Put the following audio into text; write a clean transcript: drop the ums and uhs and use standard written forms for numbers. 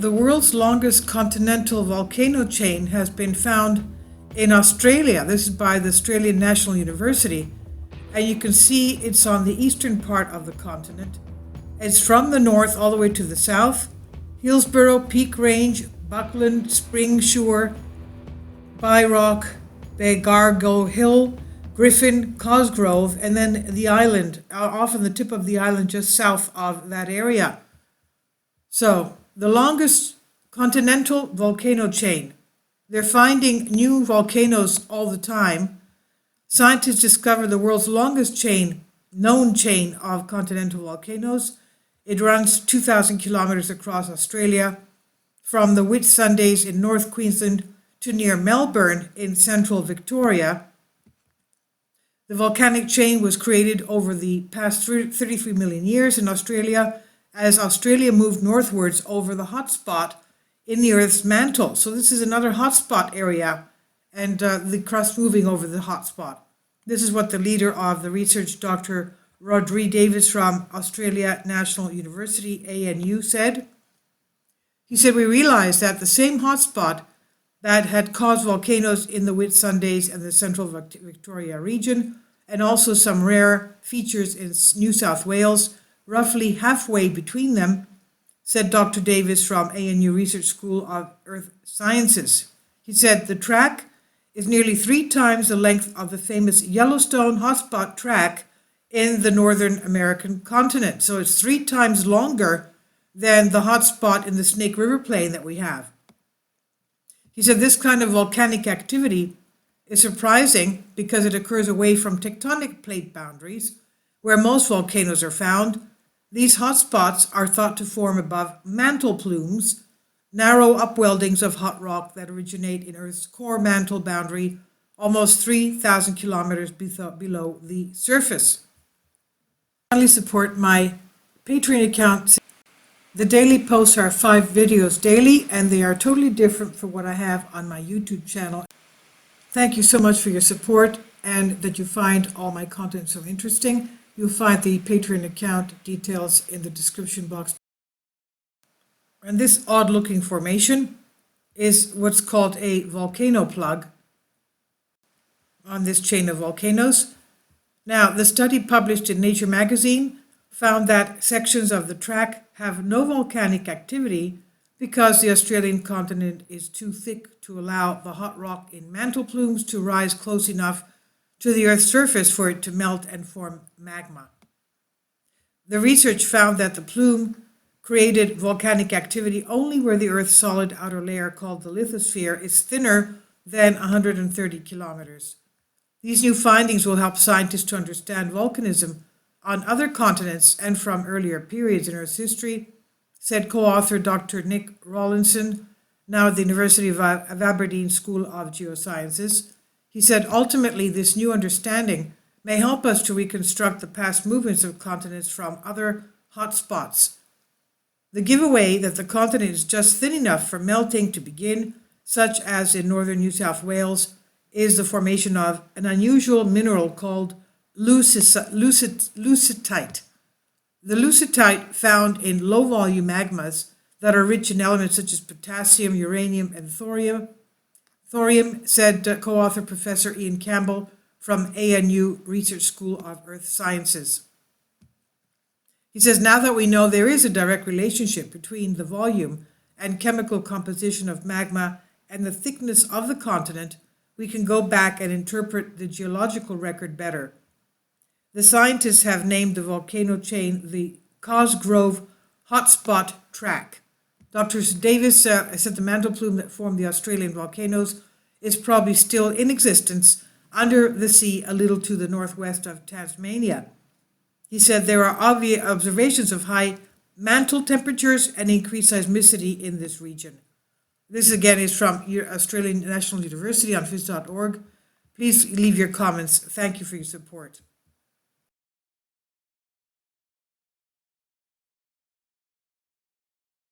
the world's longest continental volcano chain has been found in Australia. This is by the Australian National University. And you can see it's on the eastern part of the continent. It's from the north all the way to the south. Hillsborough, Peak Range, Buckland, Spring Shore, Byrock, Begargo Hill, Griffin, Cosgrove, and then the island, often the tip of the island just south of that area. So, the longest continental volcano chain. They're finding new volcanoes all the time. Scientists discovered the world's longest known chain of continental volcanoes. It runs 2,000 kilometers across Australia, from the Whitsundays in North Queensland to near Melbourne in central Victoria. The volcanic chain was created over the past 33 million years in Australia as Australia moved northwards over the hotspot in the Earth's mantle. So this is another hotspot area and the crust moving over the hotspot. This is what the leader of the research, Dr. Rodri Davis from Australia National University, ANU, said. He said, we realized that the same hotspot that had caused volcanoes in the Whitsundays and the central Victoria region, and also some rare features in New South Wales, roughly halfway between them, said Dr. Davis from ANU Research School of Earth Sciences. He said the track is nearly 3 times the length of the famous Yellowstone hotspot track in the northern American continent. So it's 3 times longer than the hotspot in the Snake River Plain that we have. He said this kind of volcanic activity is surprising because it occurs away from tectonic plate boundaries, where most volcanoes are found. These hotspots are thought to form above mantle plumes, narrow upweldings of hot rock that originate in Earth's core mantle boundary, almost 3,000 kilometers below the surface. Finally, support my Patreon account. The daily posts are 5 videos daily, and they are totally different from what I have on my YouTube channel. Thank you so much for your support and that you find all my content so interesting. You'll find the Patreon account details in the description box. And this odd-looking formation is what's called a volcano plug on this chain of volcanoes. Now, the study published in Nature magazine found that sections of the track have no volcanic activity because the Australian continent is too thick to allow the hot rock in mantle plumes to rise close enough to the Earth's surface for it to melt and form magma. The research found that the plume created volcanic activity only where the Earth's solid outer layer, called the lithosphere, is thinner than 130 kilometers. These new findings will help scientists to understand volcanism on other continents and from earlier periods in Earth's history, said co-author Dr. Nick Rawlinson, now at the University of Aberdeen School of Geosciences. He said, ultimately, this new understanding may help us to reconstruct the past movements of continents from other hotspots. The giveaway that the continent is just thin enough for melting to begin, such as in northern New South Wales, is the formation of an unusual mineral called leucitite. The leucitite, found in low-volume magmas that are rich in elements such as potassium, uranium, and thorium, said co-author Professor Ian Campbell from ANU Research School of Earth Sciences. He says, now that we know there is a direct relationship between the volume and chemical composition of magma and the thickness of the continent, we can go back and interpret the geological record better. The scientists have named the volcano chain the Cosgrove Hotspot Track. Dr. Davis said the mantle plume that formed the Australian volcanoes is probably still in existence under the sea a little to the northwest of Tasmania. He said there are obvious observations of high mantle temperatures and increased seismicity in this region. This again is from Australian National University on phys.org. Please leave your comments. Thank you for your support.